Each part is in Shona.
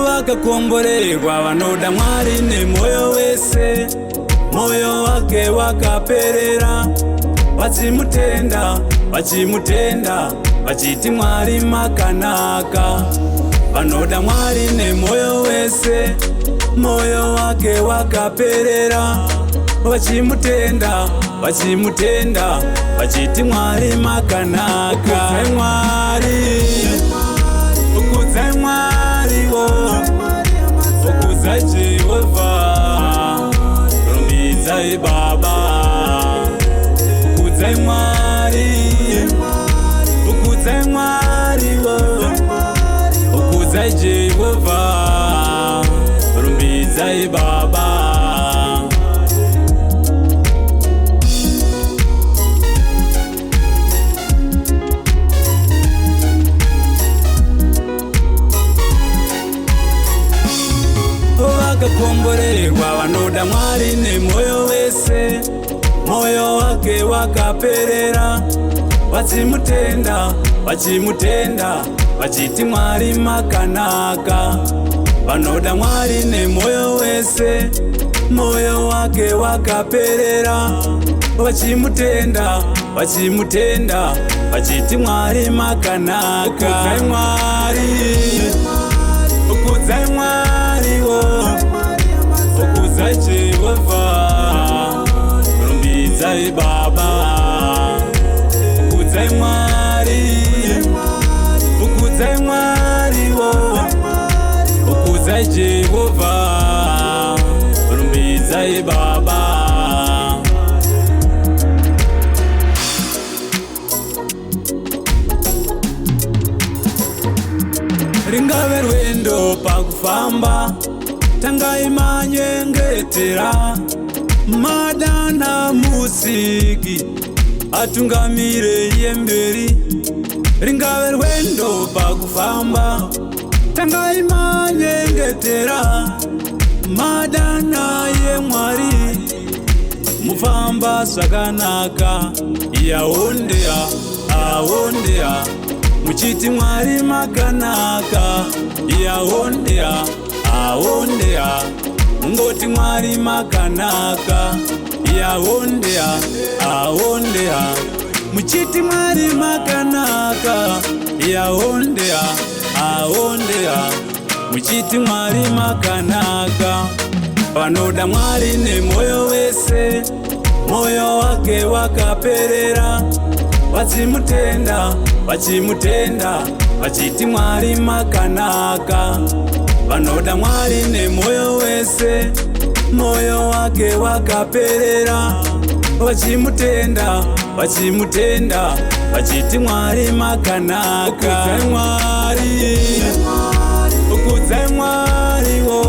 Vakakomborerwa vanoda Mwari nemoyo wese, moyo wake wakaperera, vachimutenda vachimutenda vachiti Mwari makanaka. Vanoda Mwari nemoyo wese, moyo wake wakaperera, vachimutenda vachimutenda vachiti Mwari makanaka. Ukudze Mwari wo, ukudze Jehovah, rumbidzai Baba. Ukudze Mwari, ukudze Mwari wo, ukudze Jehovah, rumbidzai Baba. Vakakomborerwa vanoda Mwari nemoyo wese, moyo wake wakaperera, vachimutenda vachimutenda vachiti Mwari makanaka. Vanoda Mwari nemoyo wese, moyo wake wakaperera, vachimutenda vachimutenda vachiti Mwari makanaka. Ukudze Mwari wo, ukudze Jehovah, rumbidzai Baba. Ukudze Mwari, ukudze Mwari wo, ukudze Jehovah, rumbidzai Baba. Ringave rwendo pakufamba, tangai manyengetera, madana musiki atungamire yemberi. Ringave rwendo pakufamba, tangai manyengetera, madana yeMwari, mufamba zvakanaka, yaondea aondea muchiti Mwari makanaka. Yaondea aondea ngoti Mwari makanaka. Yaondea aondea muchiti Mwari makanaka. Yaondea aondea muchiti Mwari makanaka. Vanoda Mwari nemoyo wese, moyo wake wakaperera, vachimutenda vachimutenda vachiti Mwari makanaka. Vanoda Mwari nemoyo wese, moyo wake wakaperera, vachimutenda vachimutenda vachiti Mwari makanaka. Ukudze Mwari wo,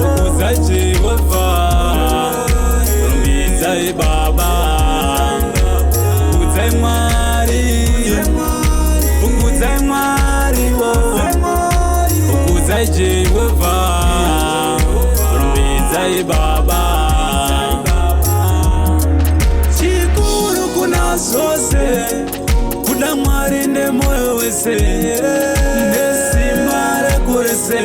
ukudze Jehovah, rumbidzai Baba. Ukudze Mwari, ukudze Mwari wo, ukudze Jehovah, rumbidzai Baba. Chikuru kuna zose, kuda Mwari nemoyo wese, nesimba rekurese,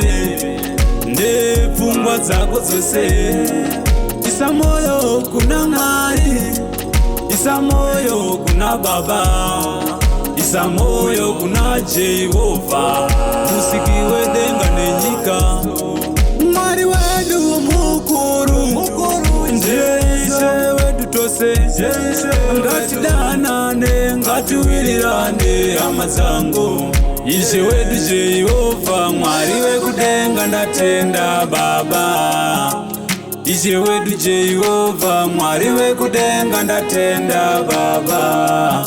nepfungwa dzako dzose. Isa moyo kuna Mwari, isa moyo kuna Baba, isa moyo kuna Jehovah, musiki wedenga nenyika. Mwari wedu mukuru, ndiye Ishe wedu tose. Ngatidanane ngatiwirirane amazango, Ishe wedu Jehovah, Mwari wekudenga ndatenda Baba. Ishe wedu Jehovah, Mwari wekudenga ndatenda Baba.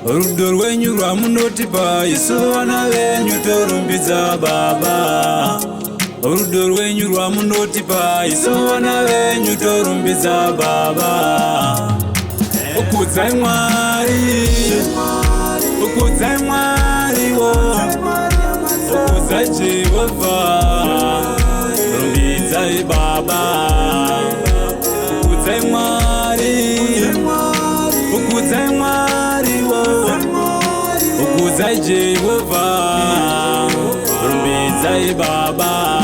Rudo rwenyu rwamunotipa, isu vana venyu torumbidza Baba. Rudo rwenyu rwamunotipa, isu vana venyu torumbidza Baba. Ukudze Mwari, ukudze Mwari wo, ukudze Jehovah, rumbidzai Baba. Ukudze Mwari, mwari ukudzai mwari ukudzai Jehovha rumbidzai baba